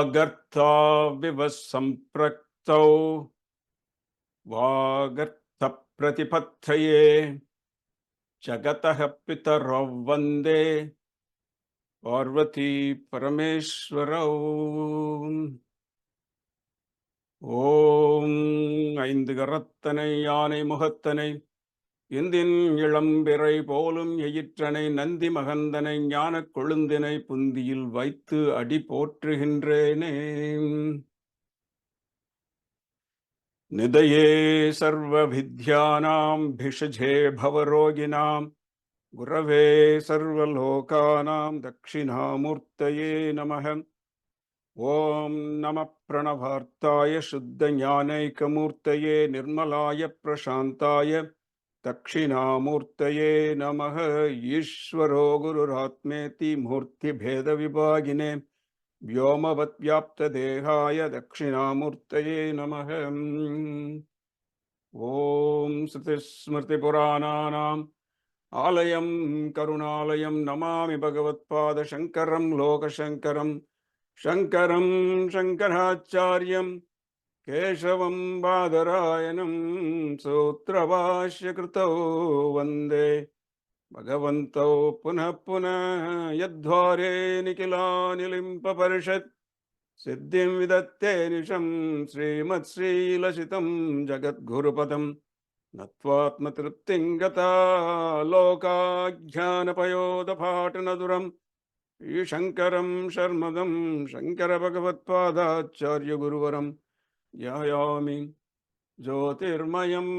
Vagartha vivasampraktau Vagartha pratipathaye Jagataha pitarav vande Parvati Parameshwarau. ஓம் ஐந்து கரத்தனை யானை முகத்தனை இந்தின் இளம்பிறை போலும் எயிற்றனை நந்தி மகந்தனை ஞானக் கொழுந்தினை புந்தியில் வைத்து அடி போற்றுகின்றேனே. நிதயே சர்வ வித்யானாம் பிஷஜே பவரோகிணாம் குரவே சர்வலோகானாம் தட்சிணாமூர்த்தயே நமः. ஓம் நம பிரணவார்த்தாய சுத்த ஞானைகமூர்த்தயே நிர்மலாய பிரசாந்தாய தட்சிணாமூர்த்தயே நமः. ஈஸ்வரோ குருராத்மேதி மூர்த்தி பேத விபாகினே व्योमवत् व्याप्त देहाय दक्षिणामूर्तये नमः. ओम श्रुतिस्मृतिपुराणानाम् आलयं करुणालयं नमामि भगवत्पाद शंकरं लोकशंकरं शंकरं शंकराचार्यं केशवं बादरायणं सूत्रभाष्यकृतौ वन्दे भगवन्तौ पुनः पुनः यद्वारे निखिलानिलिम्पपरिषत् सिद्धिं विदत्ते निशं श्रीमत्श्रीलसितं जगद्गुरुपदं नत्वात्मतृप्तिं गता लोकाज्ञानपयोदपाटनदुरं ईशङ्करं शर्मदं शङ्करभगवत्पादाचार्यगुरुवरं ध्यायामि ज्योतिर्मयम्.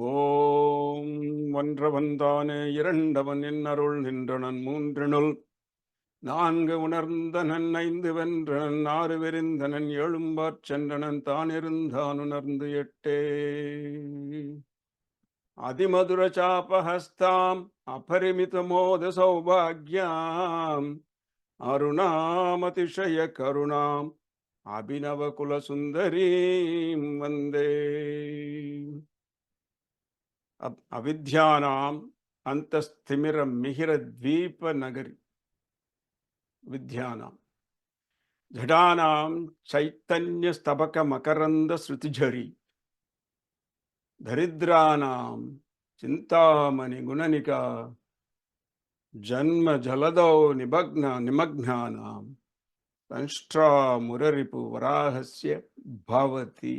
ஓம் ஒன்றவன்தானே இரண்டவன் என்னருள் நின்றனன் மூன்றினுள் நான்கு உணர்ந்தனன் ஐந்து வென்றனன் ஆறு விரிந்தனன் எழும்பாற் சென்றனன் தான் இருந்தான் உணர்ந்து எட்டே. அதிமதுர சாபஹஸ்தாம் அபரிமித மோத சௌபாக்யாம் அருணாமதிஷய கருணாம் அபிநவ குல சுந்தரீம் வந்தே. அவித்யானாம் அந்தஸ்திமிர மிகிர த்வீப நகரி வித்யானாம் ஜடானாம் சைத்தன்ய ஸ்தபக மகரந்த ஸ்ருதிஜரி தரித்ரானாம் சிந்தாமணி குணனிகா ஜன்ம ஜலதோ நிமக்னானாம் சன்ஷ்ட்ரா முரரிபு வராஹஸ்ய பவதி.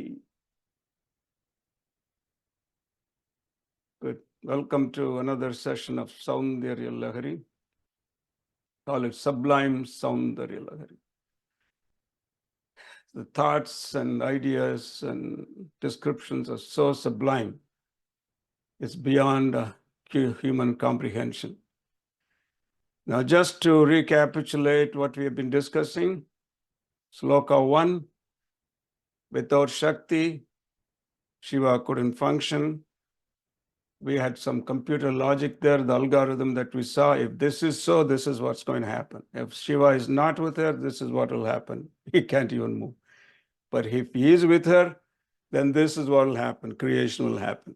Welcome to another session of Saundarya Lahari. Call it Sublime Saundarya Lahari. The thoughts and ideas and descriptions are so sublime. It's beyond human comprehension. Now, just to recapitulate what we have been discussing, Sloka 1, without Shakti, Shiva couldn't function. We had some computer logic there, the algorithm that we saw. If this is so, this is what's going to happen. If Shiva is not with her, this is what will happen. He can't even move. But if he is with her, then this is what will happen. Creation will happen.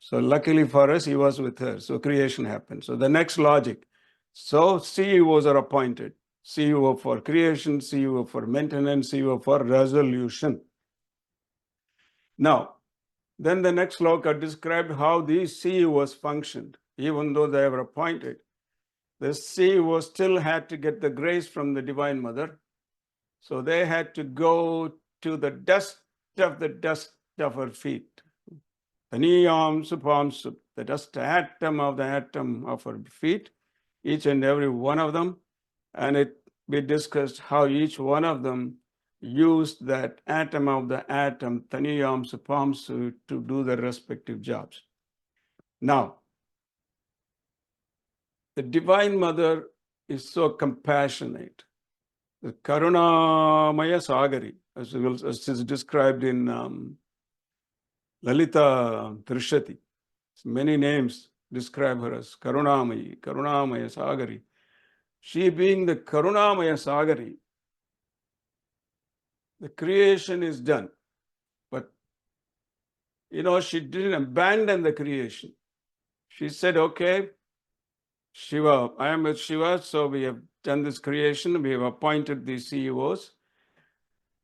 So luckily for us, he was with her. So creation happened. So the next logic. So CEOs are appointed. CEO for creation, CEO for maintenance, CEO for resolution. Now, then the next sloka described how these CEOs functioned. Even though they were appointed, the CEOs still had to get the grace from the Divine Mother. So they had to go to the dust of her feet. Taniyam supamsu, the dust atom of her feet, each and every one of them. And we discussed how each one of them used that atom of the atom, Taniyam Supamsu, to do their respective jobs. Now, the Divine Mother is so compassionate. The Karunamaya Sagari, as is described in Lalita Trishati. Many names describe her as Karunamayi, Karunamaya Sagari. She being the Karunamaya Sagari, the creation is done. But, she didn't abandon the creation. She said, okay, Shiva, I am with Shiva, so we have done this creation, we have appointed these CEOs,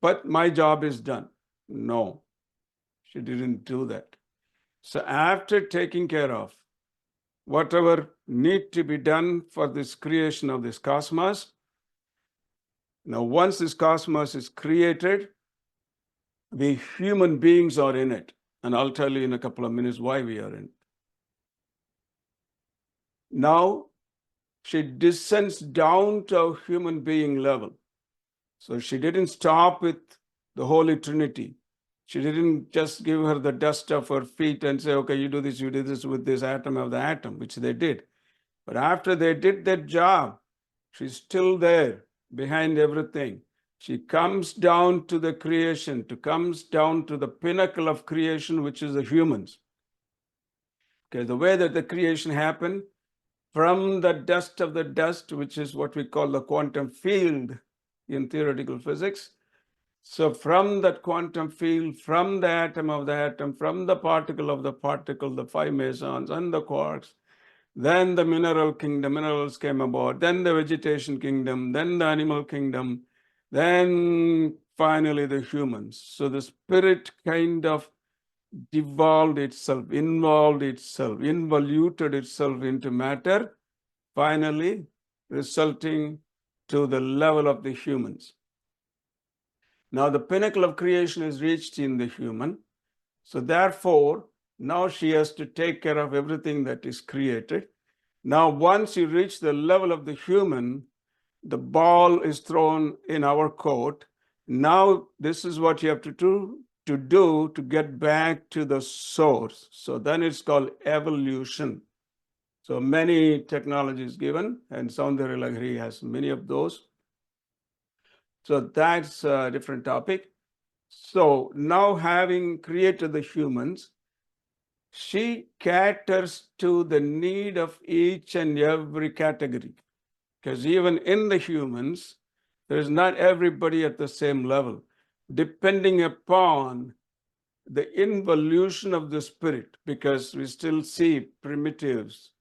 but my job is done. No, she didn't do that. So after taking care of whatever need to be done for this creation of this cosmos, now once this cosmos is created, we human beings are in it. And I'll tell you in a couple of minutes why we are in it. Now, she descends down to a human being level. So she didn't stop with the Holy Trinity. She didn't just give her the dust of her feet and say, okay, you do this with this atom of the atom, which they did. But after they did that job, she's still there behind everything. She comes down to the creation, comes down to the pinnacle of creation, which is the humans. Okay, the way that the creation happened, from the dust of the dust, which is what we call the quantum field in theoretical physics. So from that quantum field, from the atom of the atom, from the particle of the particle, the 5 mesons and the quarks, then the mineral kingdom, minerals came about, then the vegetation kingdom, then the animal kingdom, then finally the humans. So the spirit kind of devolved itself, involved itself, involuted itself into matter, finally resulting to the level of the humans. Now the pinnacle of creation is reached in the human. So therefore, now she has to take care of everything that is created. Now, once you reach the level of the human, the ball is thrown in our court. Now, this is what you have to do to get back to the source. So then it's called evolution. So many technologies given, and Saundarya Lahari has many of those. So that's a different topic. So now having created the humans, she caters to the need of each and every category. Because even in the humans, there is not everybody at the same level, depending upon the involution of the spirit, because we still see primitives.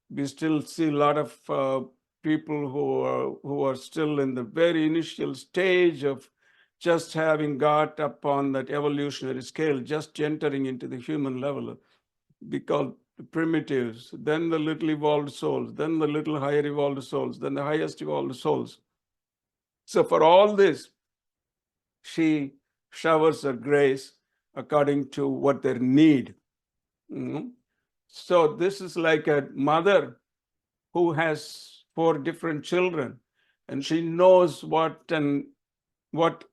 We still see a lot of people who are still in the very initial stage of just having got up on that evolutionary scale, just entering into the human level. We call primitives, then the little evolved souls, then the little higher evolved souls, then the highest evolved souls. So for all this, she showers her grace according to what their need. So this is like a mother who has 4 different children, and she knows what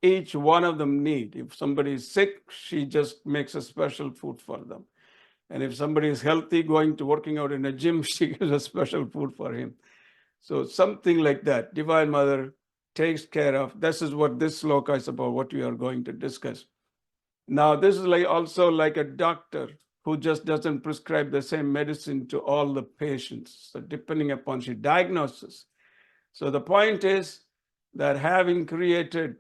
each one of them need. If somebody is sick, she just makes a special food for them. And if somebody is healthy, going to working out in a gym, she gives a special food for him. So something like that. Divine Mother takes care of. This is what this sloka is about, what we are going to discuss. Now, this is also like a doctor who just doesn't prescribe the same medicine to all the patients. So depending upon she diagnoses. So the point is that having created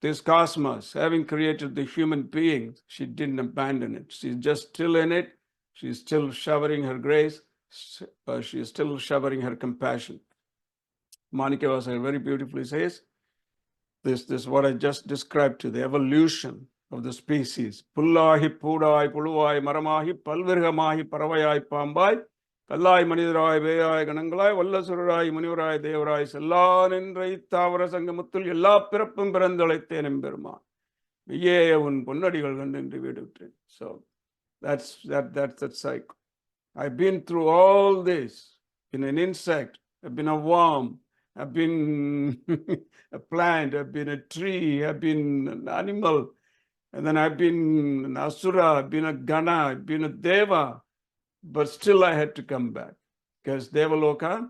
this cosmos, having created the human being, she didn't abandon it. She's just still in it. She's still showering her grace. She's still showering her compassion. Monica Vasa very beautifully says, this is what I just described to the evolution of the species. Pullahi, pudai, puluai, maramahi, palvirgamahi, paravayai, pambai, Kallai, Manidarai, Vayai, Ganangalai, Vallasurai, Munivarai, Devarai, Salan, and Raitavara Sangamutul, Yella Pirapum Brandalaten Burma. Yea, un Punadigal and individual. So that's the cycle. I've been through all this. Been an insect, I've been a worm, I've been a plant, I've been a tree, I've been an animal, and then I've been an asura, I've been a gana, I've been a deva, but still I had to come back. Because Devaloka,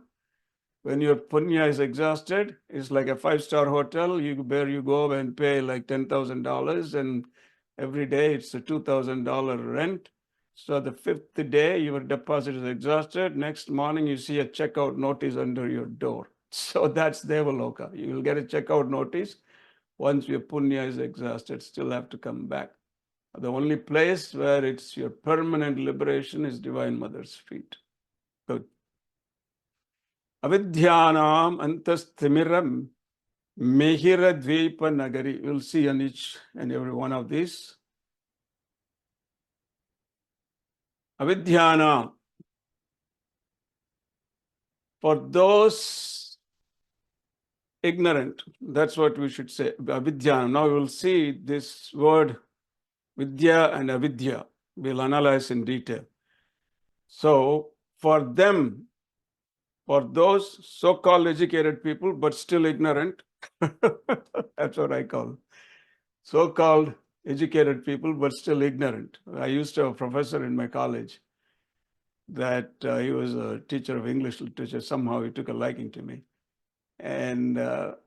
when your punya is exhausted, it's like a 5-star hotel, where you go and pay like $10,000, and every day it's a $2,000 rent. So the 5th day, your deposit is exhausted. Next morning, you see a checkout notice under your door. So that's Devaloka. You will get a checkout notice. Once your punya is exhausted, still have to come back. The only place where it's your permanent liberation is Divine Mother's feet. Good. Avidyanam antastimiram mehira dvipa nagari. You'll see on each and every one of these. Avidyanam, for those ignorant, that's what we should say. Avidyanam. Now we will see this word Vidya and Avidya. We'll analyze in detail. So, for them, for those so-called educated people, but still ignorant, that's what I call so-called educated people, but still ignorant. I used to have a professor in my college that he was a teacher of English literature. Somehow he took a liking to me. And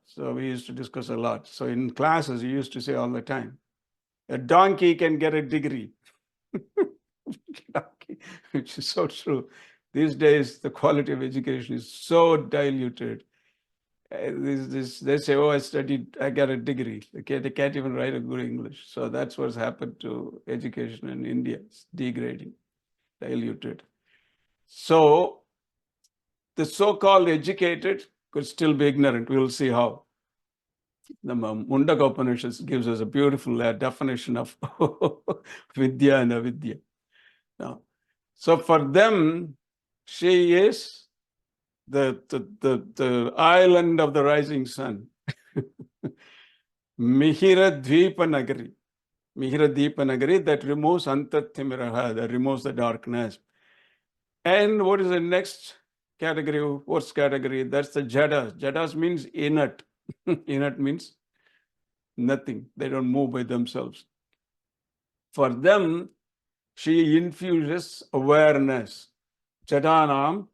so we used to discuss a lot. So in classes, he used to say all the time, a donkey can get a degree. Which is so true. These days, the quality of education is so diluted. They say, oh, I got a degree. They can't even write a good English. So that's what's happened to education in India. It's degrading, diluted. So the so-called educated could still be ignorant. We'll see how. The Mundaka Upanishad gives us a beautiful definition of Vidya and Avidya. Now, so for them, she is the island of the rising sun. Mihira Dvipa Nagari. Mihira Dvipa Nagari, that removes Antatimiraha, that removes the darkness. And what is the next category? What's category? That's the Jadas. Jadas means inert. Inert means nothing. They don't move by themselves. For them, she infuses awareness. Jadanam,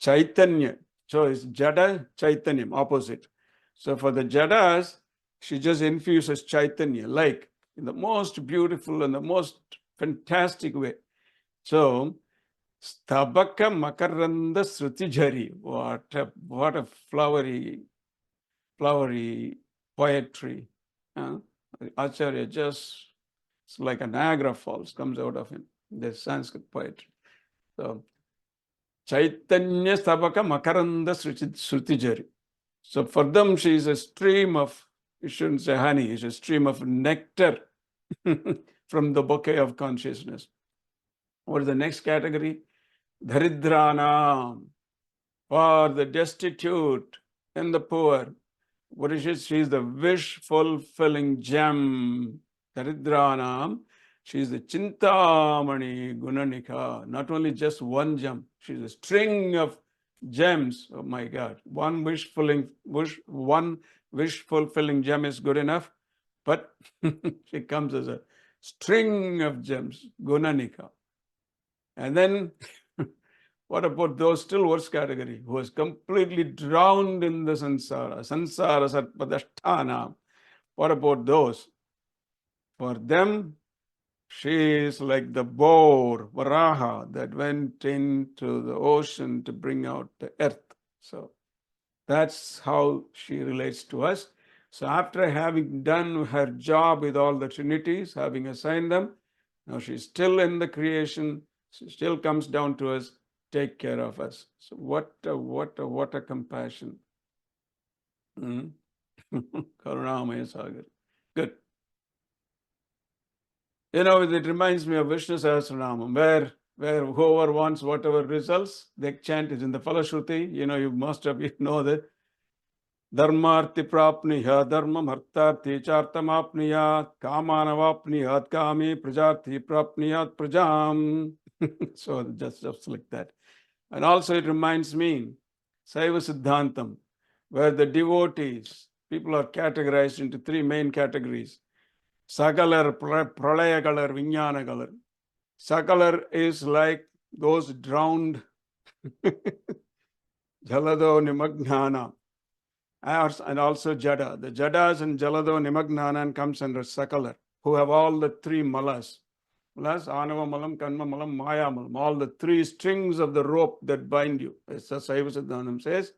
Chaitanya. So it's Jada, Chaitanyam, opposite. So for the Jadas, she just infuses Chaitanya, like in the most beautiful and the most fantastic way. So, Stabaka Makaranda Srutijari. What a flowery poetry. Acharya just, it's like a Niagara Falls comes out of him. There's Sanskrit poetry. So, Chaitanya Stabaka Makaranda Srutijari. So for them, she is a stream of, you shouldn't say honey, it's a stream of nectar from the bouquet of consciousness. What is the next category? Dharidranam, for the destitute and the poor. What is it? She is the wish-fulfilling gem. Dharidranam, she is the Chintamani Gunanika. Not only just one gem, she is a string of gems. Oh my God. One wish-fulfilling gem is good enough, but she comes as a string of gems, Gunanika. And then what about those still worse category, who was completely drowned in the sansara sarpadasthana? What about those? For them, she is like the boar, Varaha, that went into the ocean to bring out the earth. So that's how she relates to us. So after having done her job with all the trinities, having assigned them, now she's still in the creation. She still comes down to us, take care of us. So what a compassion. Karunamaya Sagar. Good. You know, it reminds me of Vishnu Sahasranamam, where whoever wants whatever results, they chant is in the Falashruti. You know, you most of you know that. Dharmarti prapniya, dharmam hartarthi chartamapniyat, kamanavapniyat, kami prajarthi prapniyat prajam. So just like that. And also it reminds me, Saiva Siddhantam, where the devotees, people are categorized into three main categories. Sakalar, Pralayakalar, Vijnanakalar. Sakalar is like those drowned Jalado Nimagnana. And also Jada. The Jadas and Jalado Nimagnanan comes under Sakalar, who have all the three malas. Malas, Anava Malam, Kanma Malam, Maya Malam, all the three strings of the rope that bind you. As Saiva Siddhantam says,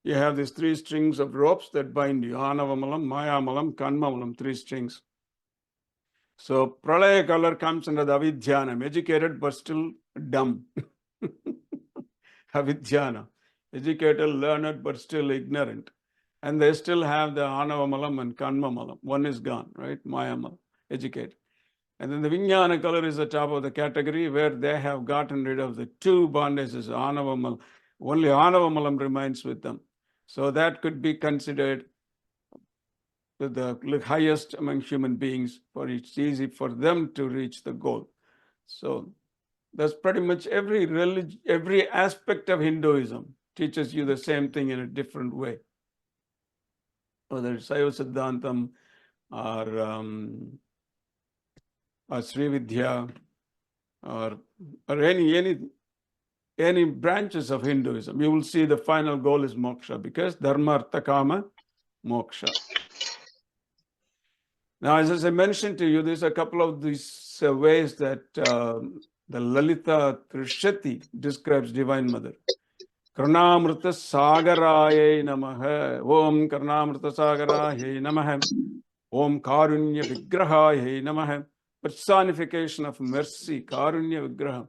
you have these three strings of ropes that bind you. Anava Malam, Maya Malam, Kanma Malam, three strings. So Pralaya color comes under the Avidyanam, educated but still dumb. Avidyana. educated, learned, but still ignorant. And they still have the Anavamalam and Kanmamalam. One is gone, right? Mayamalam, educated. And then the Vijnana color is the top of the category where they have gotten rid of the two bondages, Anavamalam. Only Anavamalam remains with them. So that could be considered the highest among human beings, for it's easy for them to reach the goal. So that's pretty much every religion, every aspect of Hinduism teaches you the same thing in a different way. Whether it's Saiva Siddhantam or Sri Vidya or any branches of Hinduism, you will see the final goal is moksha, because dharma, artha, kama, moksha. Now, as I mentioned to you, there's a couple of these ways that the Lalita Trishati describes Divine Mother. Karnamrita Sagaraye Namaha, Om Karnamrita Sagaraye Namaha, Om Karunya Vigrahaye Namaha, personification of mercy, Karunya Vigraha.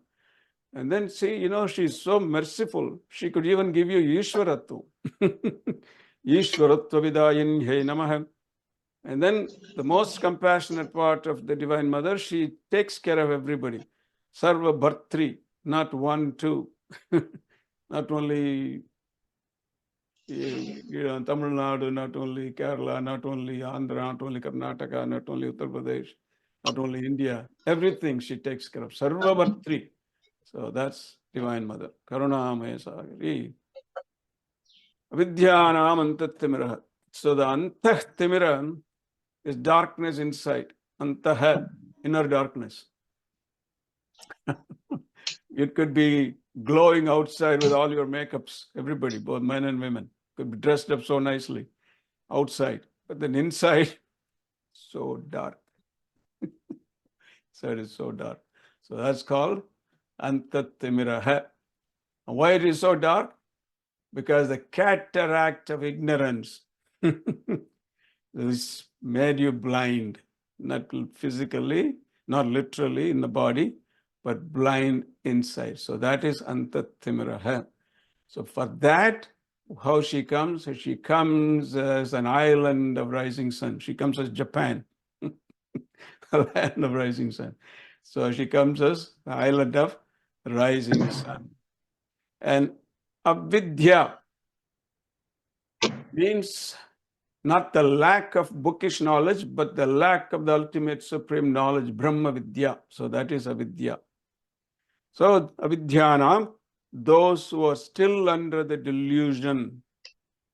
And then see, she's so merciful, she could even give you Ishwaratva. Ishwaratva Vidayin He Namaha. And then the most compassionate part of the Divine Mother, she takes care of everybody. Sarva Bhartri, not one, two. Not only Tamil Nadu, not only Kerala, not only Andhra, not only Karnataka, not only Uttar Pradesh, not only India. Everything she takes care of. Sarva Bhartri. So that's Divine Mother. Karunamaya Sagari. Avidyanam Antattimira. So the Antahtimira is darkness inside. Antaha, inner darkness. It could be glowing outside with all your makeups, everybody, both men and women, could be dressed up so nicely outside, but then inside, so dark. So it is so dark. So that's called Antattimiraha. And why it is so dark? Because the cataract of ignorance has made you blind, not physically, not literally in the body, but blind inside. So that is Antattimiraha. So for that, how she comes as an island of rising sun. She comes as Japan, a land of rising sun. So she comes as the island of rising sun. And Avidya means not the lack of bookish knowledge, but the lack of the ultimate supreme knowledge, Brahma Vidya. So that is Avidya. So Avidyanam, those who are still under the delusion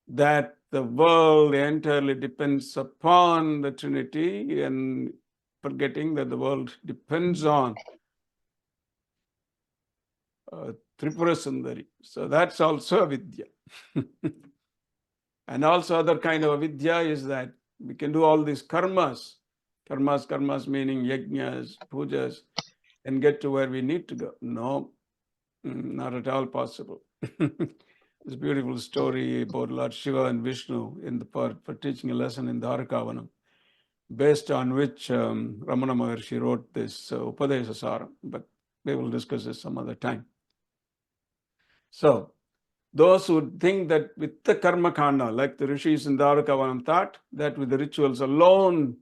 that the world entirely depends upon the Trinity and forgetting that the world depends on Tripura Sundari. So that's also Avidya. And also other kind of Avidya is that we can do all these karmas. Karmas meaning yajnas, pujas, and get to where we need to go. No, not at all possible. This beautiful story about Lord Shiva and Vishnu for teaching a lesson in Dharakavanam, based on which Ramana Maharshi wrote this Upadesa Saram, but we will discuss this some other time. So, those who think that with the karma kanda, like the rishis in Dharakavanam thought, that with the rituals alone,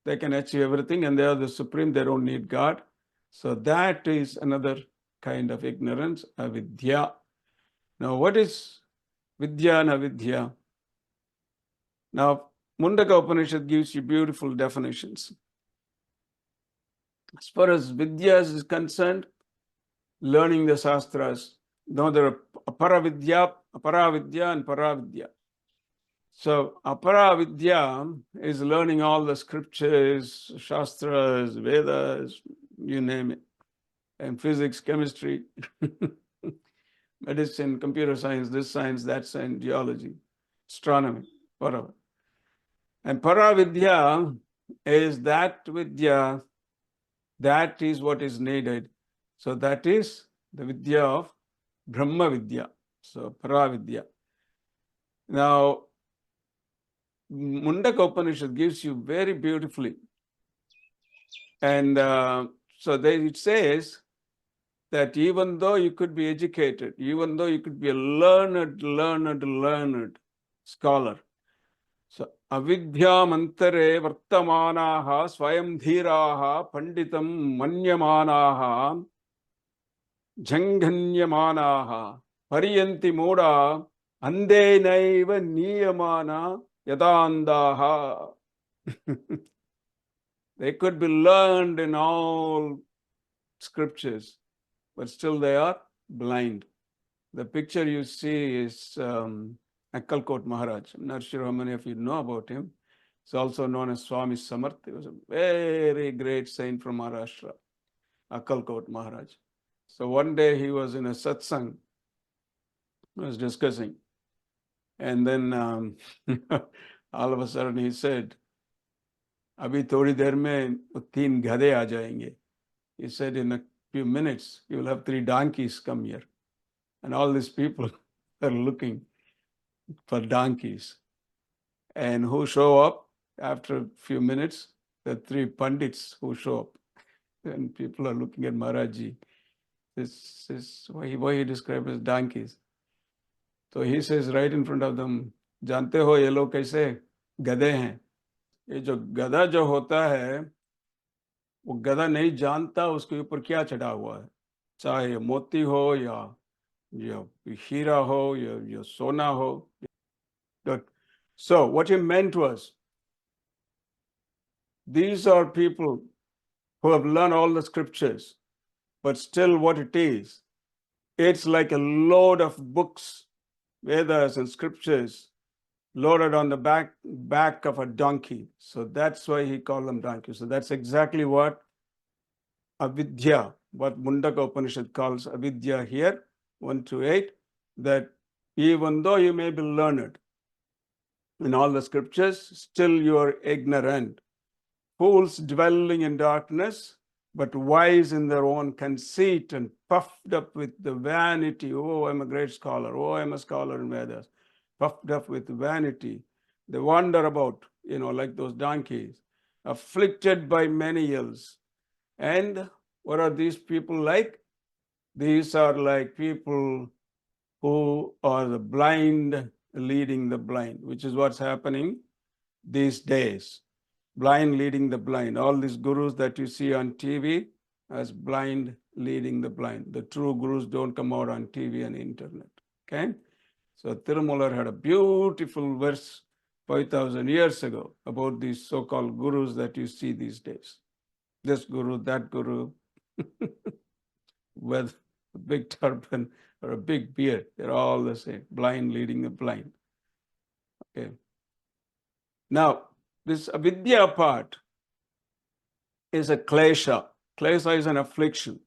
they can achieve everything and they are the supreme, they don't need God. So that is another kind of ignorance, avidya. Now, what is vidya and avidya? Now, Mundaka Upanishad gives you beautiful definitions. As far as vidya is concerned, learning the shastras, now there are aparavidya, and paravidya. So aparavidya is learning all the scriptures, shastras, Vedas, you name it, and physics, chemistry, medicine, computer science, this science, that science, geology, astronomy, whatever. And paravidya is that vidya, that is what is needed. So that is the vidya of Brahma Vidya, so Paravidya. Now, Mundaka Upanishad gives you very beautifully. And so it says that even though you could be educated, even though you could be a learned scholar, so avidya mantare vartamanaha swayam dhiraha panditam manyamanaha janganyamanaha pariyanti moda ande naiva niyamana yadandaha. They could be learned in all scriptures, but still they are blind. The picture you see is Akkalkot Maharaj. I'm not sure how many of you know about him. He's also known as Swami Samarth. He was a very great saint from Maharashtra, Akkalkot Maharaj. So one day he was in a satsang, he was discussing, and then all of a sudden he said, "Abhi thodi der mein teen gadhe aa jayenge." He said, in a few minutes, you will have 3 donkeys come here. And all these people are looking for donkeys. And who show up after a few minutes? The 3 pandits who show up. And people are looking at Maharaji. This is why he described as donkeys. So he says right in front of them, "Jante ho ye log kaise gade hain?" ये जो गधा जो होता है, वो गधा नहीं जानता उसके ऊपर क्या चढ़ा हुआ है, चाहे मोती हो या हीरा ho, या सोना ho. So what he meant was, these are people who have learned all the scriptures, but still what it is, it's like a load of books, Vedas and scriptures, loaded on the back of a donkey. So that's why he called them donkeys. So that's exactly what avidya, what Mundaka Upanishad calls avidya here, 1-8, that even though you may be learned in all the scriptures, still you are ignorant. Fools dwelling in darkness, but wise in their own conceit and puffed up with the vanity. Oh, I'm a great scholar. Oh, I'm a scholar in Vedas. Puffed up with vanity. They wander about, like those donkeys, afflicted by many ills. And what are these people like? These are like people who are the blind leading the blind, which is what's happening these days. Blind leading the blind. All these gurus that you see on TV as blind leading the blind. The true gurus don't come out on TV and internet. Okay? So Tirumoolar had a beautiful verse 5,000 years ago about these so-called gurus that you see these days. This guru, that guru, with a big turban or a big beard. They're all the same. Blind leading the blind. Okay. Now, this avidya part is a klesha. Klesha is an affliction.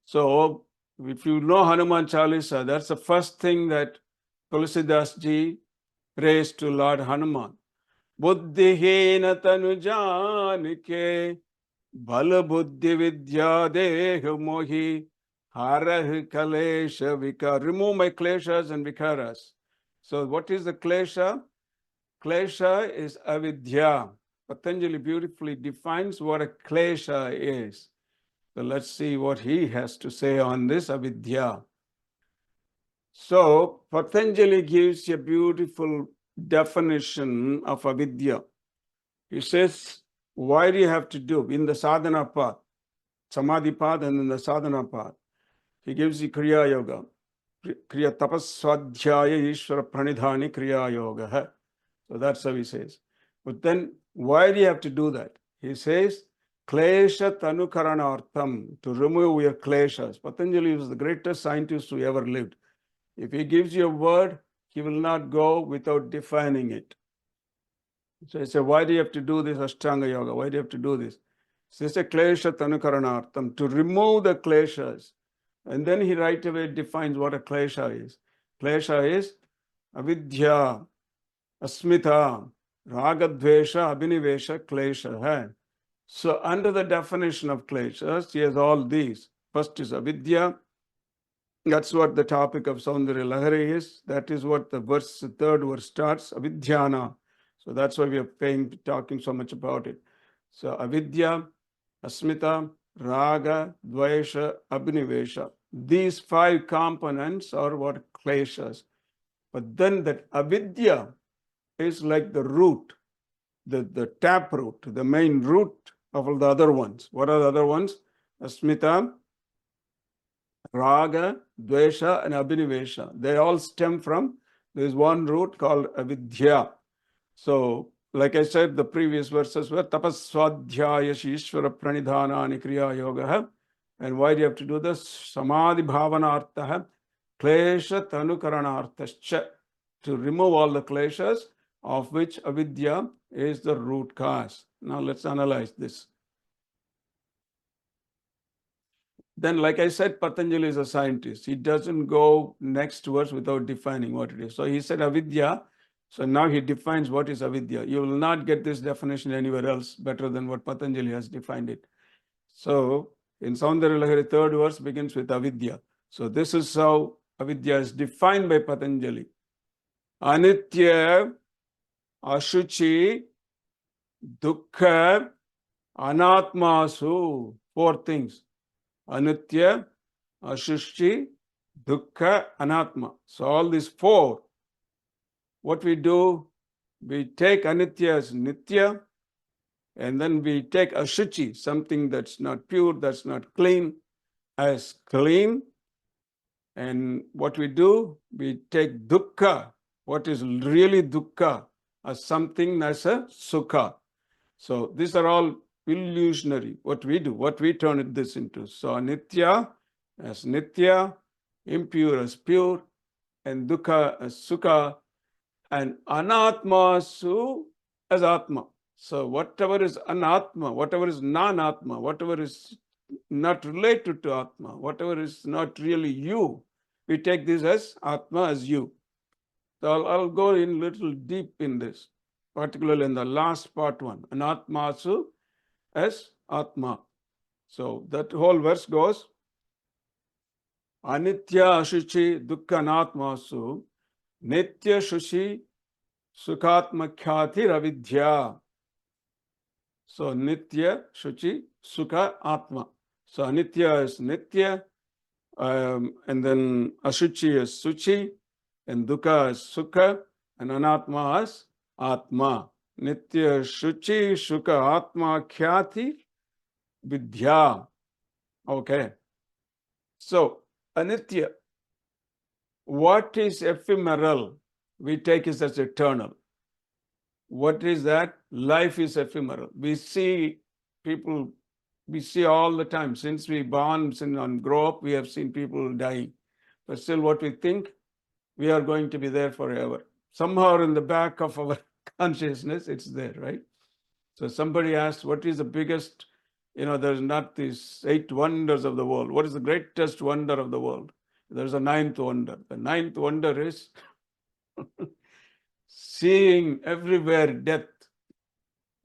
So, if you know Hanuman Chalisa, that's the first thing that Tulsidas ji prays to Lord Hanuman. Buddhihena tanu janike bala buddhi vidya deha mohi harah kalesha vikar. Remove my kleshas and vikaras. So, what is the klesha? Klesha is avidya. Patanjali beautifully defines what a klesha is. So let's see what he has to say on this avidya. So Patanjali gives a beautiful definition of avidya. He says, why do you have to do in the sadhana path, samadhi path and in the sadhana path? He gives the kriya yoga. Kriya tapas swadhyaya ishvara pranidhani kriya yoga. So that's how he says. But then why do you have to do that? He says, Klesha tanukaranartham, to remove your kleshas. Patanjali was the greatest scientist who ever lived. If he gives you a word, he will not go without defining it. So he said, why do you have to do this Ashtanga Yoga? Why do you have to do this? So he said, Klesha tanukaranartham, to remove the kleshas. And then he right away defines what a klesha is. Klesha is avidya, asmita, ragadvesha, abhinivesha, klesha. So under the definition of kleshas, he has all these. First is avidya. That's what the topic of Saundarya Lahari is. That is what the third verse starts, avidyana. So that's why we are talking so much about it. So avidya, asmita, Raga, Dvesha, Abhinivesha. These 5 components are what Kleshas. But then that Avidya is like the root, the tap root, the main root of all the other ones. What are the other ones? Asmita, Raga, Dvesha, and Abhinivesha. They all stem from this one root called Avidya. So, like I said, the previous verses were tapaswadhyaya shishvara pranidhanani kriya yoga. And why do you have to do this? Samadhi bhavanartha, klesha tanukaranarthascha. To remove all the kleshas, of which avidya is the root cause. Now let's analyze this. Then, like I said, Patanjali is a scientist. He doesn't go next verse without defining what it is. So he said avidya. So now he defines what is avidya. You will not get this definition anywhere else better than what Patanjali has defined it. So in Saundarya Lahari, 3rd verse begins with avidya. So this is how avidya is defined by Patanjali. Anitya, ashuchi, dukkha, anatmasu. 4 things. Anitya, ashuchi, dukkha, anatma. So all these 4. What we do, we take anitya as nitya, and then we take ashuchi, something that's not pure, that's not clean, as clean. And what we do, we take dukkha, what is really dukkha, as something as a sukha. So these are all illusionary. What we do, what we turn this into. So anitya as nitya, impure as pure, and dukkha as sukha, and anatmasu as atma. So whatever is anatma, whatever is non-atma, whatever is not related to atma, whatever is not really you, we take this as atma, as you. So I'll go in little deep in this, particularly in the last part 1, anatmasu as atma. So that whole verse goes, anitya ashuchi dukkha anatmasu nitya shushi sukhatma khyati ravidya. So nitya shuchi sukha atma. So anitya is nitya, and then ashuchi is suchi, and dukkha is sukha, and anatma is atma. Nitya shuchi sukha atma khyati vidya. Okay. So anitya, what is ephemeral, we take it as eternal. What is that? Life is ephemeral. We see people, we see all the time. Since we born and grow up, we have seen people dying. But still what we think, we are going to be there forever. Somehow in the back of our consciousness, it's there, right? So somebody asked, what is the biggest, there's not these 8 wonders of the world. What is the greatest wonder of the world? There's a 9th wonder. The 9th wonder is seeing everywhere death.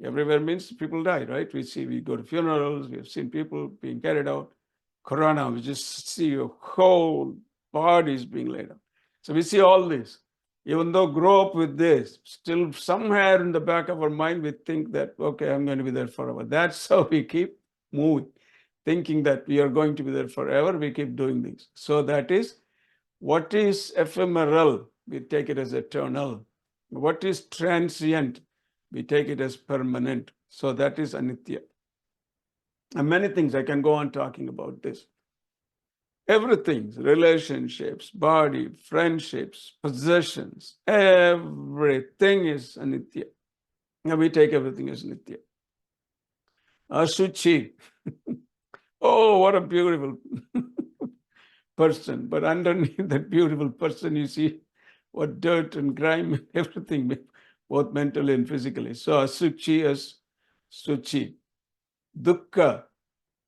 Everywhere means people die, right? We go to funerals, we have seen people being carried out. Corona, we just see your whole bodies being laid out. So we see all this. Even though grow up with this, still somewhere in the back of our mind, we think that, okay, I'm going to be there forever. That's how we keep moving, thinking that we are going to be there forever. We keep doing things. So that is, what is ephemeral, we take it as eternal. What is transient, we take it as permanent. So that is anitya. And many things I can go on talking about this. Everything, relationships, body, friendships, possessions, everything is anitya. And we take everything as nitya. Ashuchi. Oh, what a beautiful person. But underneath that beautiful person, you see what dirt and grime, everything, both mentally and physically. So asuchi is suchi. Dukkha.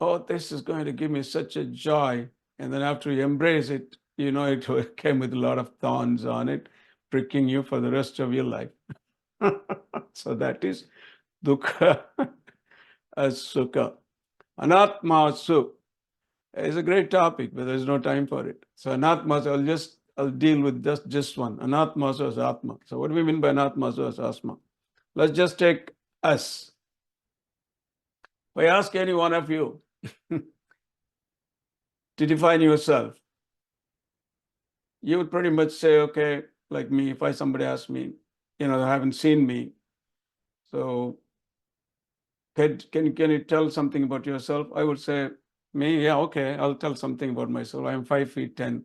Oh, this is going to give me such a joy. And then after you embrace it, it came with a lot of thorns on it, pricking you for the rest of your life. So that is dukkha as sukha. Anatmasu is a great topic, but there's no time for it. So anatmasu, I'll deal with just one. Anatmasu as atma. So what do we mean by anatmasu as asma? Let's just take us. If I ask any one of you, To define yourself, you would pretty much say, okay, like me, if somebody asks me, they haven't seen me, so can you tell something about yourself? I would say, me, yeah, okay, I'll tell something about myself. I'm 5'10".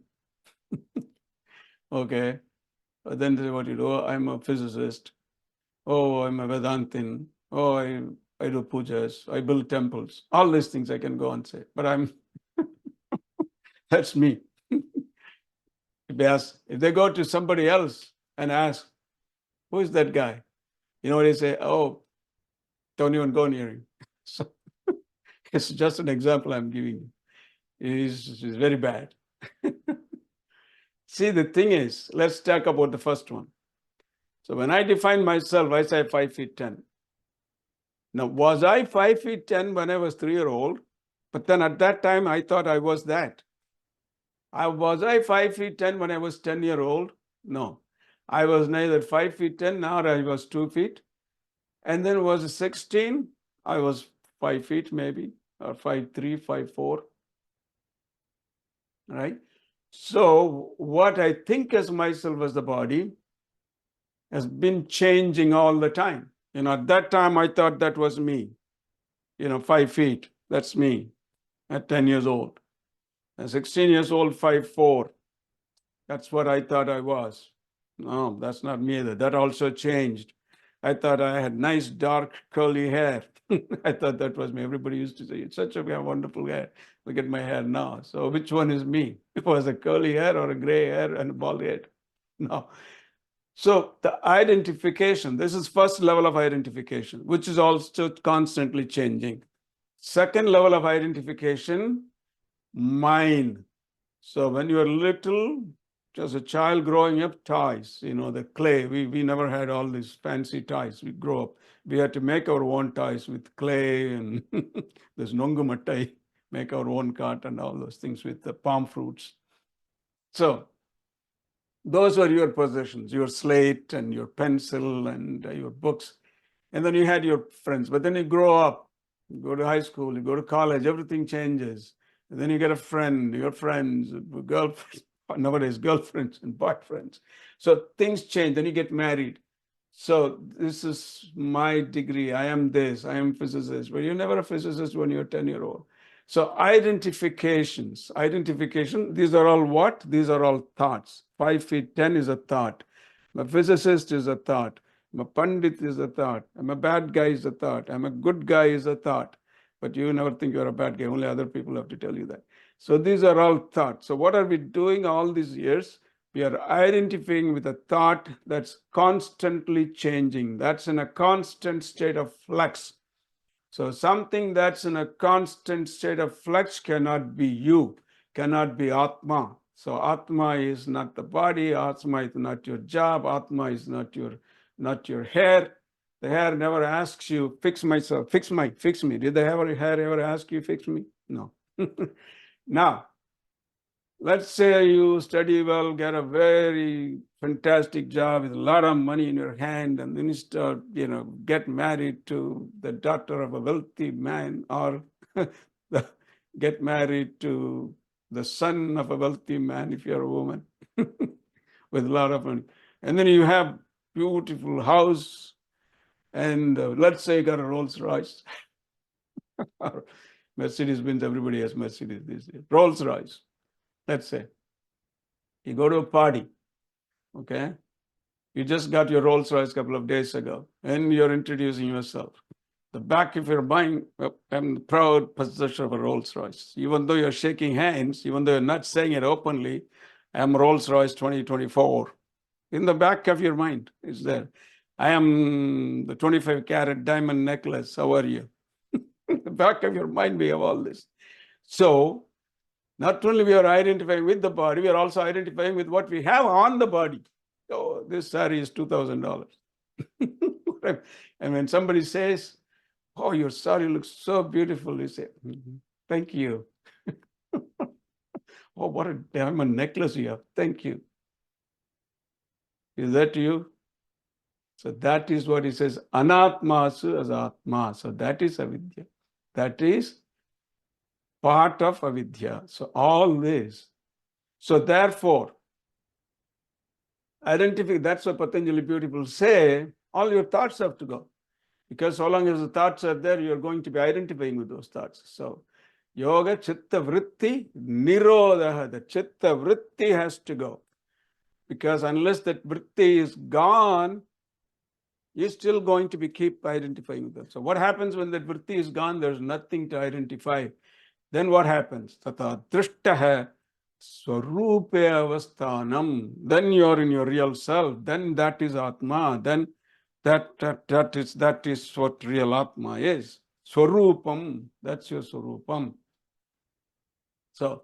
Okay. Then they say, what you do? I'm a physicist. Oh, I'm a Vedantin. Oh, I do pujas. I build temples. All these things I can go and say. But that's me. If they go to somebody else and ask, who is that guy? You know what they say? Oh, don't even go near him. So it's just an example I'm giving you. He's very bad. See, the thing is, let's talk about the first one. So when I define myself, I say 5'10". Now, was I 5'10" when I was 3-year-old? But then at that time, I thought I was that. Was I 5'10" when I was 10-year-old? No. I was neither 5'10" nor I was 2 feet. And then was 16, I was 5 feet maybe, or 5'3", 5'4". Right? So what I think as myself as the body has been changing all the time. At that time, I thought that was me. 5 feet, that's me at 10 years old. At 16 years old, 5'4". That's what I thought I was. No, that's not me either. That also changed. I thought I had nice, dark, curly hair. I thought that was me. Everybody used to say, it's such a wonderful hair. Look at my hair now. So which one is me? It was a curly hair or a gray hair and a bald head? No. So the identification, this is first level of identification, which is also constantly changing. Second level of identification, mine. So when you were little, just a child growing up, toys, the clay. We never had all these fancy toys. We grew up. We had to make our own toys with clay and this nongumattai, make our own cart and all those things with the palm fruits. So those were your possessions, your slate and your pencil and your books. And then you had your friends. But then you grow up, you go to high school, you go to college, everything changes. And then you get a friend, your friends, girlfriends, nowadays girlfriends and boyfriends. So things change. Then you get married. So this is my degree. I am this. I am physicist. But you're never a physicist when you're 10-year-old. So identification. These are all what? These are all thoughts. 5'10" is a thought. A physicist is a thought. I'm a Pandit is a thought. I'm a bad guy is a thought. I'm a good guy is a thought. But you never think you're a bad guy. Only other people have to tell you that. So these are all thoughts. So what are we doing all these years? We are identifying with a thought that's constantly changing. That's in a constant state of flux. So something that's in a constant state of flux cannot be you, cannot be Atma. So Atma is not the body, Atma is not your job, Atma is not your hair. The hair never asks you, fix myself, fix me. Did the hair ever ask you, fix me? No. Now, let's say you study well, get a very fantastic job with a lot of money in your hand, and then you start, get married to the daughter of a wealthy man, or get married to the son of a wealthy man if you're a woman with a lot of money. And then you have beautiful house, and let's say you got a Rolls Royce. Or Mercedes Benz, everybody has Mercedes these days. Rolls Royce, let's say. You go to a party, okay? You just got your Rolls Royce a couple of days ago, and you're introducing yourself. The back, if you're buying, I'm the proud possessor of a Rolls Royce. Even though you're shaking hands, even though you're not saying it openly, I'm Rolls Royce 2024. In the back of your mind is there. I am the 25-carat diamond necklace. How are you? In the back of your mind, we have all this. So not only we are identifying with the body, we are also identifying with what we have on the body. Oh, this sari is $2,000. And when somebody says, oh, your sari looks so beautiful, you say, thank you. Oh, what a diamond necklace you have. Thank you. Is that you? So that is what he says, anatmasu as atma. So that is avidya. That is part of avidya. So all this. So therefore, identify, that's what Patanjali beautiful say, all your thoughts have to go. Because so long as the thoughts are there, you're going to be identifying with those thoughts. So yoga chitta vritti nirodha, the chitta vritti has to go. Because unless that vritti is gone, you're still going to be keep identifying with them. So what happens when that vritti is gone? There's nothing to identify. Then what happens? Tata drishtaha swarupe avasthanam. Then you're in your real self. Then that is Atma. Then that is what real Atma is. Swarupam. That's your Swarupam. So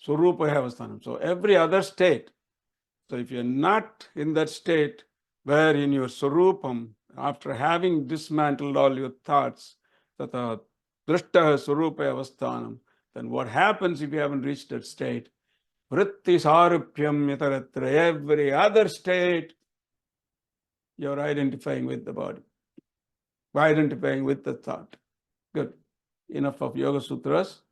Swarupa avasthanam. So every other state. So if you're not in that state where in your Swarupam, after having dismantled all your thoughts, tata drishtaha swarupa avasthanam, then what happens if you haven't reached that state? Vritti sarupyam yataratra, every other state, you're identifying with the body, identifying with the thought. Good. Enough of Yoga Sutras.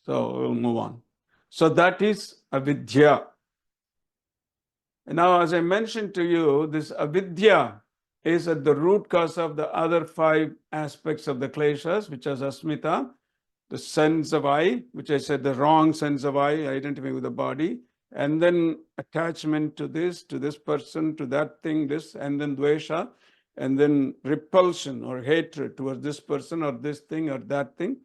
So we'll move on. So that is avidya. And now, as I mentioned to you, this avidya is at the root cause of the other 5 aspects of the kleshas, which is asmita, the sense of I, which I said the wrong sense of I, identifying with the body, and then attachment to this person, to that thing, this, and then dvesha, and then repulsion or hatred towards this person or this thing or that thing,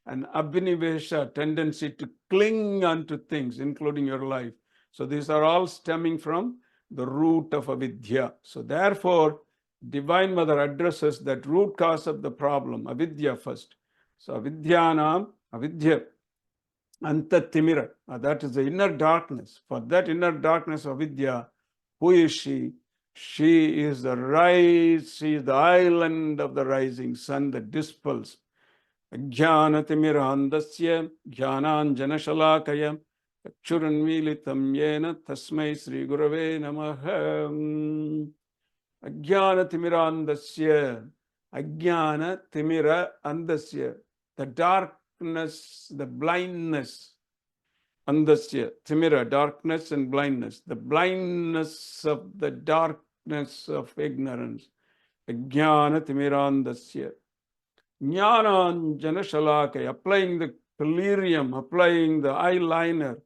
and abhinivesha, tendency to cling onto things, including your life. So these are all stemming from the root of avidya. So therefore, Divine Mother addresses that root cause of the problem, avidya first. So avidyanam, avidya, antatimira, that is the inner darkness. For that inner darkness of avidya, who is she? She is the rise, she is the island of the rising sun that dispels. Ajnanatimira jnananjanashalakaya Churunmilitam yena tasmai Sri Gurave namaha. Ajnana timira andasya. Ajnana timira andasya. The darkness, the blindness. Andasya. Timira, darkness and blindness. The blindness of the darkness of ignorance. Ajnana timira andasya. Jnana janashalakaya. Applying the delirium, applying the eyeliner,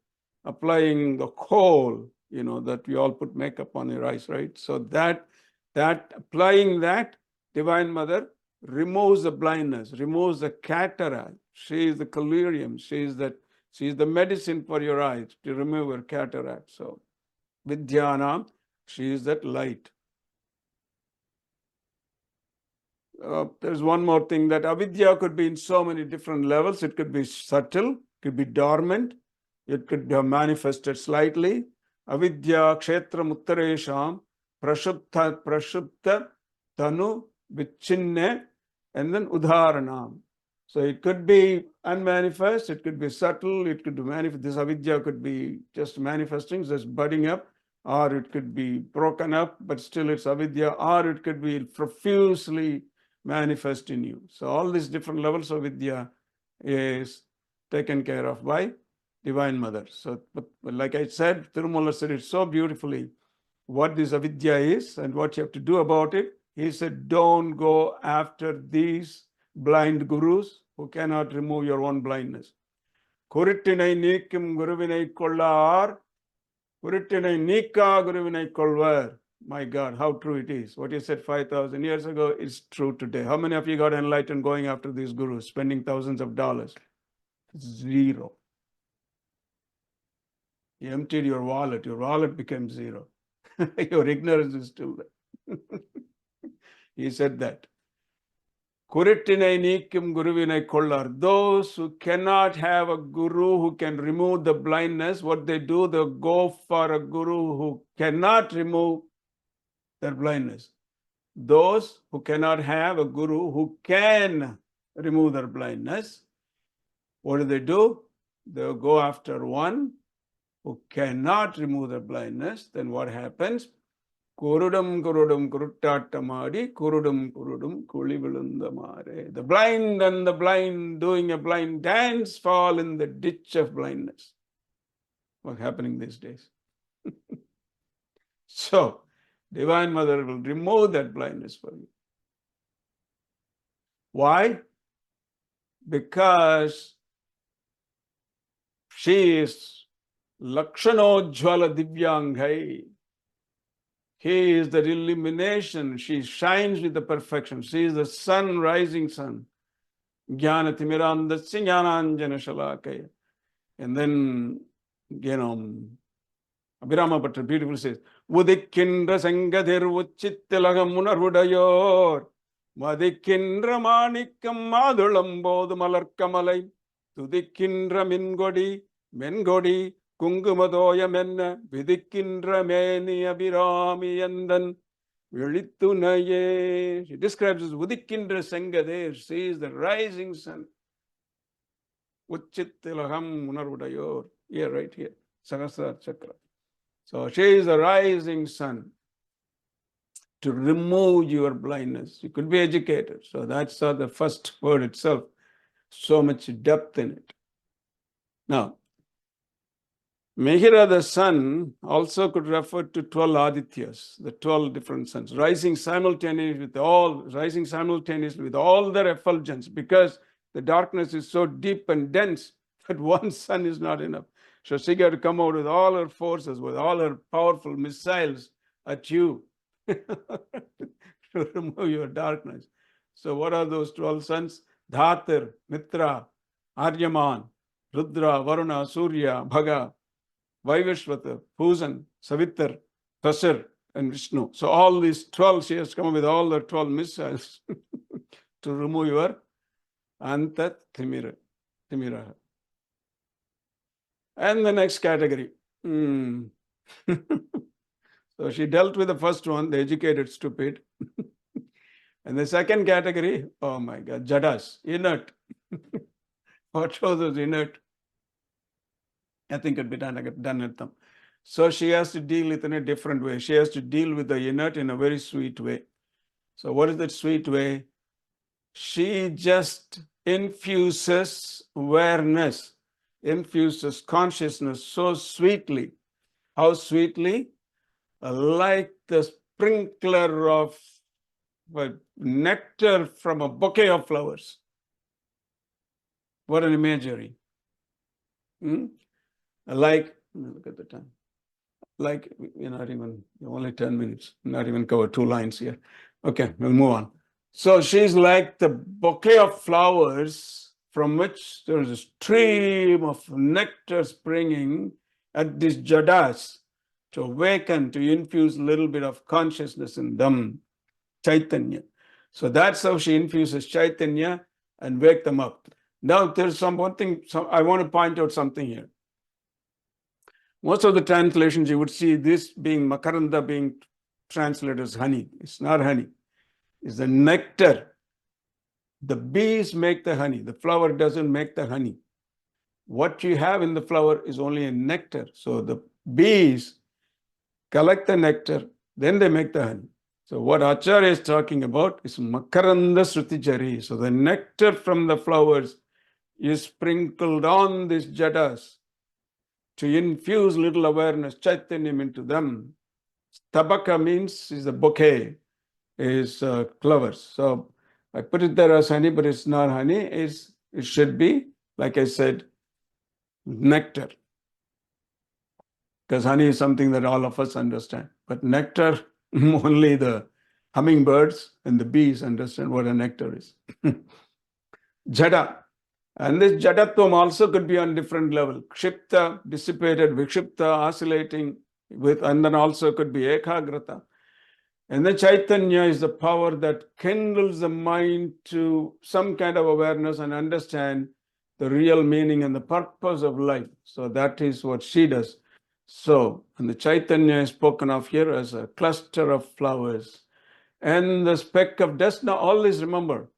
applying the kohl, that we all put makeup on your eyes, right? So that applying that, Divine Mother removes the blindness, removes the cataract. She is the collyrium. She is the medicine for your eyes to remove your cataract. So Vidyanam, she is that light. There's one more thing, that avidya could be in so many different levels. It could be subtle, could be dormant, it could be manifested slightly. Avidya kshetra muttaresham prashupta tanu vichinne, and then udharanam. So it could be unmanifest, it could be subtle, it could be manifest. This avidya could be just manifesting, just budding up, or it could be broken up, but still it's avidya, or it could be profusely manifest in you. So all these different levels of vidya is taken care of by Divine Mother. So, but like I said, Tirumoolar said it so beautifully, what this avidya is and what you have to do about it. He said, don't go after these blind gurus who cannot remove your own blindness. Kurittinai neekum guruvinai kollar, kurittinai neeka guruvinai kolvar. My God, how true it is. What you said 5,000 years ago is true today. How many of you got enlightened going after these gurus, spending thousands of dollars? Zero. You emptied your wallet became zero. Your ignorance is still there. He said that. Kurittinai neekum guruvinai kollar. Those who cannot have a guru who can remove the blindness, what they do, they go for a guru who cannot remove their blindness. Those who cannot have a guru who can remove their blindness, what do? They'll go after one who cannot remove their blindness. Then what happens? Kurudum kurudum kuruttattamadi, kurudum kurudum kuli vilundamare. The blind and the blind doing a blind dance fall in the ditch of blindness. What's happening these days? So, Divine Mother will remove that blindness for you. Why? Because she is Lakshanojjvala Divyangai. He is the illumination. She shines with the perfection. She is the sun, rising sun. Jnana Timirandasya Jnananjana Shalakaya. And then, Abhirama Bhatta beautifully says, Udikindra Sangadir Uchittilagam Unarvudayor. Madikindra Manikam Madulambodu Malarkamalai. Tudikindra Mengodi, Kungumadoya Menna, Vidikindra Meni Abhirami Yandan, Vilitunaye. She describes as Udikindra Sangadir. She is the rising sun. Uchittilagam Unarvudayor. Here, right here. Sahasrara Chakra. So she is the rising sun to remove your blindness. You could be educated. So that's the first word itself. So much depth in it. Now, Mihira, the sun, also could refer to 12 Adityas, the 12 different suns, rising simultaneously with all their effulgence, because the darkness is so deep and dense that one sun is not enough. So she got to come out with all her forces, with all her powerful missiles at you to remove your darkness. So what are those 12 suns? Dhatir, Mitra, Aryaman, Rudra, Varuna, Surya, Bhaga, Vaivashvata, Pusan, Savitar, Tasir, and Vishnu. So all these 12, she has come with all the 12 missiles to remove your Antat Timira. And the next category. So she dealt with the first one, the educated stupid. And the second category, oh my God, Jadas, inert. What shows us inert? I think it could be done at them. So she has to deal with it in a different way. She has to deal with the inert in a very sweet way. So what is that sweet way? She just infuses awareness, infuses consciousness so sweetly. How sweetly? Like the sprinkler of nectar from a bouquet of flowers. What an imagery. Like, look at the time. Like, we're not even, only 10 minutes, not even cover 2 lines here. Okay, we'll move on. So she's like the bouquet of flowers from which there is a stream of nectar springing at these jadas to awaken, to infuse a little bit of consciousness in them, Chaitanya. So that's how she infuses Chaitanya and wake them up. Now there's I want to point out something here. Most of the translations you would see this being Makaranda being translated as honey. It's not honey. It's the nectar. The bees make the honey. The flower doesn't make the honey. What you have in the flower is only a nectar. So the bees collect the nectar, then they make the honey. So what Acharya is talking about is Makaranda Srutijari. So the nectar from the flowers is sprinkled on these jadas to infuse little awareness, chaitanyam into them. Tabaka means is a bouquet, is flowers. So I put it there as honey, but it's not honey. It should be, like I said, nectar. Because honey is something that all of us understand. But nectar, only the hummingbirds and the bees understand what a nectar is. Jada. And this jadatvam also could be on different level. Kshipta, dissipated, vikshipta, oscillating with, and then also could be ekagrata. And the Chaitanya is the power that kindles the mind to some kind of awareness and understand the real meaning and the purpose of life. So that is what she does. So, and the Chaitanya is spoken of here as a cluster of flowers and the speck of dust. Now, always remember,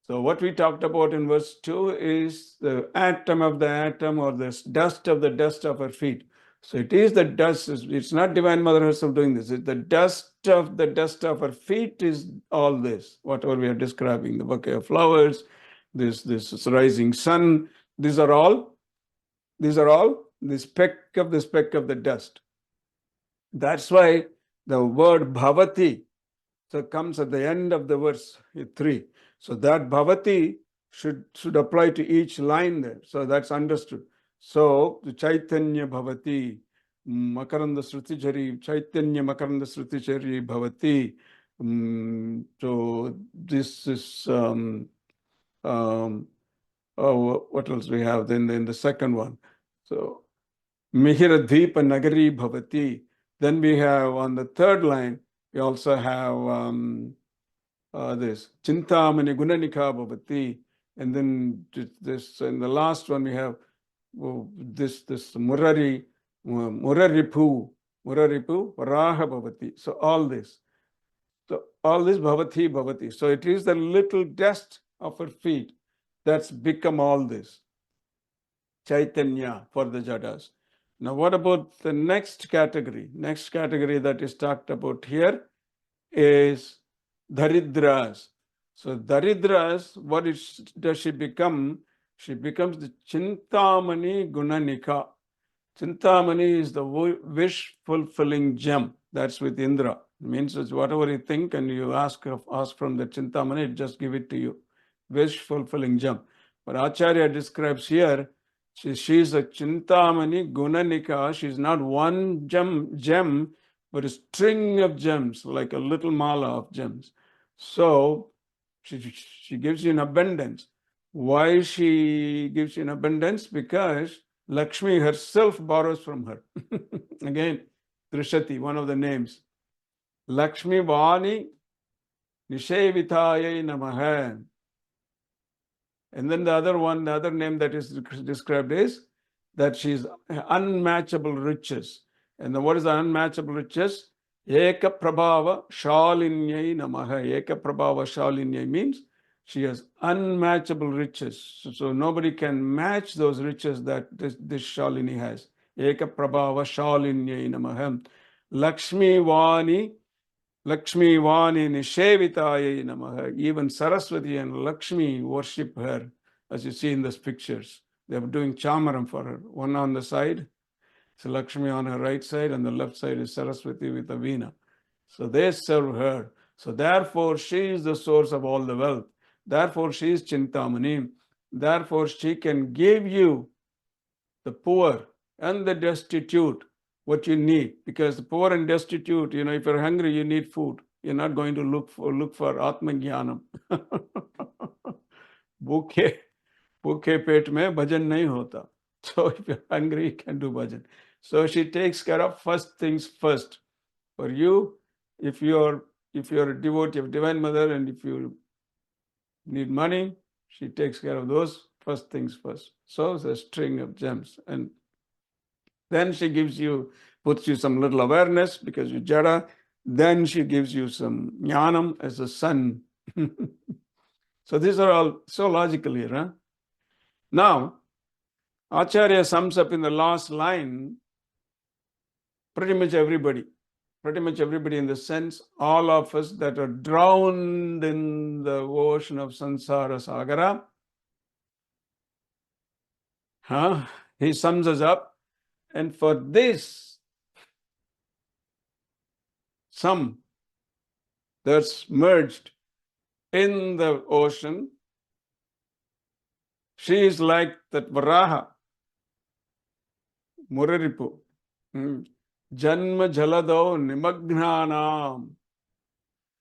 so what we talked about in verse 2 is the atom of the atom or the dust of the dust of her feet. So it is the dust. It's not Divine Mother herself doing this. It's the dust of her feet is all this. Whatever we are describing, the bouquet of flowers, this rising sun. These are all the speck of the dust. That's why the word bhavati comes at the end of the verse 3. So that bhavati should apply to each line there. So that's understood. So the Chaitanya bhavati, Makaranda Srutijari, Chaitanya Makaranda Srutijari bhavati. So this is what else we have then in the second one? So Mihiradvipa Nagari bhavati. Then we have on the third line, we also have this Chintamani Gunanika bhavati. And then this, in the last one, we have this Muraripu, Varaha bhavati. So all this bhavati. So it is the little dust of her feet that's become all this Chaitanya for the Jadas. Now, what about the next category? Next category that is talked about here is Daridras. So Daridras, does she become? She becomes the Chintamani Gunanika. Chintamani is the wish-fulfilling gem. That's with Indra. It means it's whatever you think and you ask from the Chintamani, it just give it to you. Wish-fulfilling gem. But Acharya describes here, she's a Chintamani Gunanika. She's not one gem, but a string of gems, like a little mala of gems. So she gives you in abundance. Why she gives you in abundance? Because Lakshmi herself borrows from her. Again, Trishati, one of the names. Lakshmi Vani Nishevitayai Namaha. And then the other name that is described is that she's unmatchable riches. And then what is the unmatchable riches? Eka Prabhava Shalinyai Namaha. Eka Prabhava Shalinyai means she has unmatchable riches. So nobody can match those riches that this Shalini has. Eka Prabhava Shalinyai Namaha. Lakshmi Vani Nishevitayai Namaha. Even Saraswati and Lakshmi worship her, as you see in these pictures. They're doing chamaram for her. One on the side, so Lakshmi on her right side, and the left side is Saraswati with a veena. So they serve her. So therefore, she is the source of all the wealth. Therefore, she is Chintamani. Therefore, she can give you, the poor and the destitute, what you need. Because the poor and destitute, if you're hungry, you need food. You're not going to look for Atmajnanam. Bhukhe pet mein bhajan nahi hota. So if you're hungry, you can do bhajan. So she takes care of first things first. For you, if you're a devotee of Divine Mother and if you need money, she takes care of those first things first. So it's a string of gems. And then she puts you some little awareness because you're Jada. Then she gives you some jnanam as a sun. So these are all so logical here. Huh? Now, Acharya sums up in the last line pretty much everybody in the sense, all of us that are drowned in the ocean of samsara sagara. He sums us up. And for this, some that's merged in the ocean, she is like that Varaha, Muraripu. Janma Jalado Nimagnanam.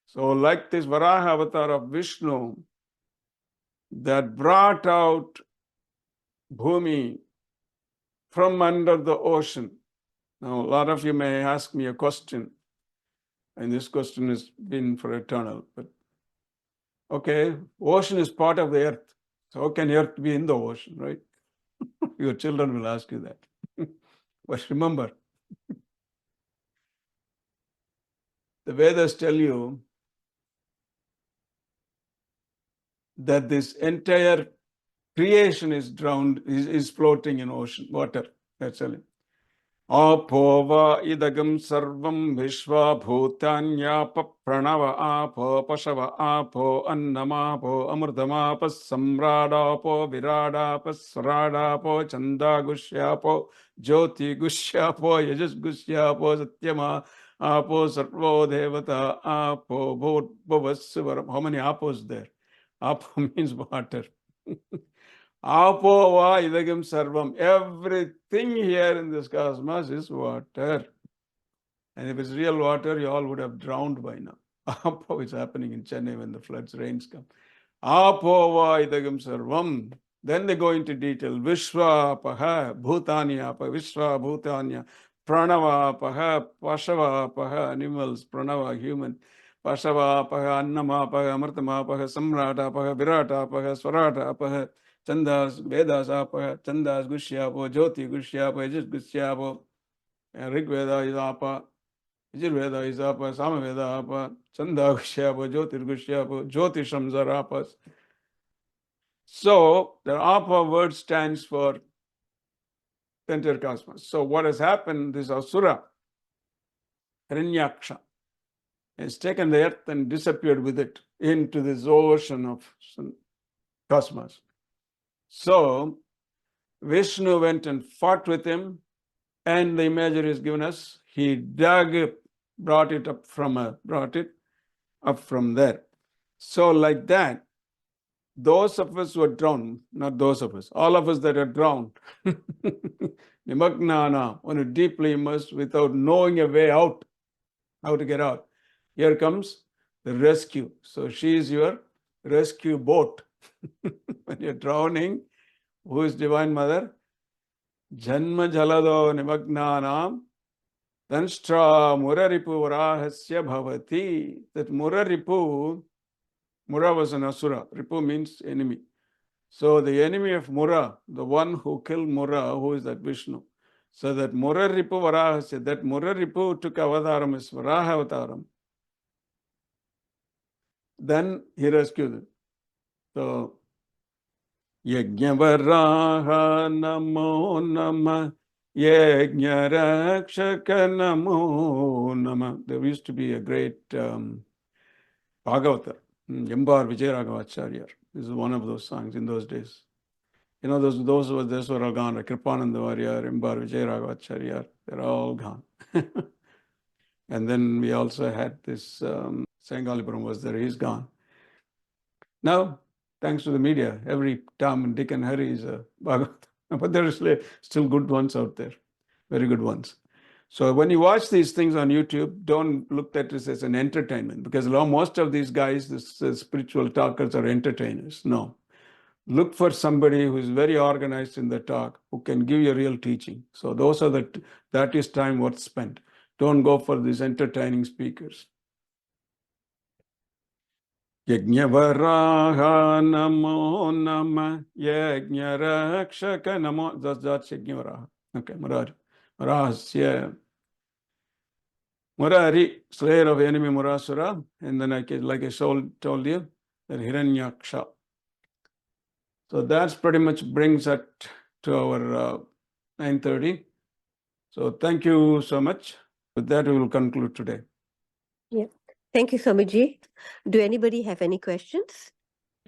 So like this Varaha avatar of Vishnu that brought out Bhumi from under the ocean. Now, a lot of you may ask me a question, and this question has been for eternal. But okay, ocean is part of the earth. So how can earth be in the ocean, right? Your children will ask you that. But remember, the Vedas tell you that this entire creation is drowned, is floating in ocean, water. That's all. Apo va idagam sarvam vishva bhutanyapa pranava apo pashava apo annamapo amrtamapo samradapo viradapo sradapo chandagushyapo jyoti gushyapo yajas gushyapo satyama apo sarvo devata apo bhuvasvaram. How many apos there? Apo means water. Apo va idagam sarvam. Everything here in this cosmos is water. And if it's real water, you all would have drowned by now. Apo is happening in Chennai when the floods, rains come. Apo va idagam sarvam. Then they go into detail. Vishwa paha, bhutani apa, Vishwa bhutanya, pranava paha, pashava paha, animals, pranava, human. Pashava paha, annama paha, amrtama paha, samrata paha, virata paha, swarata paha, chandas, vedas apa, chandas gushyapo, jyoti gushyapo, yajus gushyapo, Rigveda is apa, Yajurveda is apa, Samaveda apa, Chanda gushyapo, Jyotir gushyapo, Jyotisham zarapas. So the apa word stands for the entire cosmos. So what has happened, this Asura, Hiranyaksha, has taken the earth and disappeared with it into this ocean of cosmos. So Vishnu went and fought with him, and the imagery is given us. He dug, brought it up from there. So like that, those of us who are drowned, not those of us, all of us that are drowned, nimagnana, when you're deeply immersed without knowing a way out, how to get out. Here comes the rescue. So she is your rescue boat. When you're drowning, who is Divine Mother? Janma jalado nimagnanam danshtra muraripu varahasya bhavati. That muraripu, Mura was an asura. Ripu means enemy. So the enemy of Mura, the one who killed Mura, who is that Vishnu. So that Muraripu Varahasya, that Muraripu took avataram is Varaha avataram. Then he rescued him. So Yajnavaraha namo nama, Yajnarakshaka namo nama. There used to be a great Bhagavata, Yambar Vijayanadaji. This is one of those songs in those days. You know, those were all gone. Kripananda Varya, Rimbar Vijayanadaji, they're all gone. And then we also had this Sangalipuram was there, he's gone. Now, thanks to the media, every Tom and Dick and Harry is a Bhagavad. But there is still good ones out there, very good ones. So when you watch these things on YouTube, don't look at this as an entertainment, because most of these guys, this spiritual talkers, are entertainers. No. Look for somebody who is very organized in the talk, who can give you real teaching. So those are that is time worth spent. Don't go for these entertaining speakers. Yajnavaraha namo nama, Yajnarakshaka namo. That's Yajnavaraha. Okay, Marahasya. Murari, slayer of enemy Murasura. And then like I told you, that Hiranyaksha. So that's pretty much brings it to our 9:30. So thank you so much. With that, we will conclude today. Yeah. Thank you, Swamiji. Do anybody have any questions?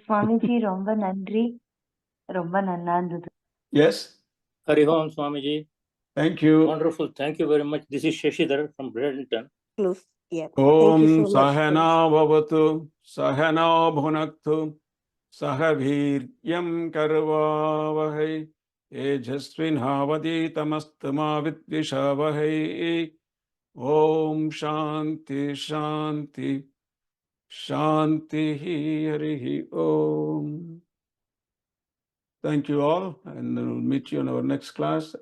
Swamiji, Romba Nandri, Romba Nannandhudu. Yes? Hari Om, Swamiji. Thank you. Wonderful. Thank you very much. This is Shashidhar from Bradenton. Close. Yeah. Om Thank you so much. Sahana Bhavatu, Sahana Bhunaktu, Sahaviryam Karvavahai, Ejasvin Havadi Tamastama Vidvishavahai. Om Shanti Shanti Shanti Harihi Om. Thank you all, and we'll meet you in our next class.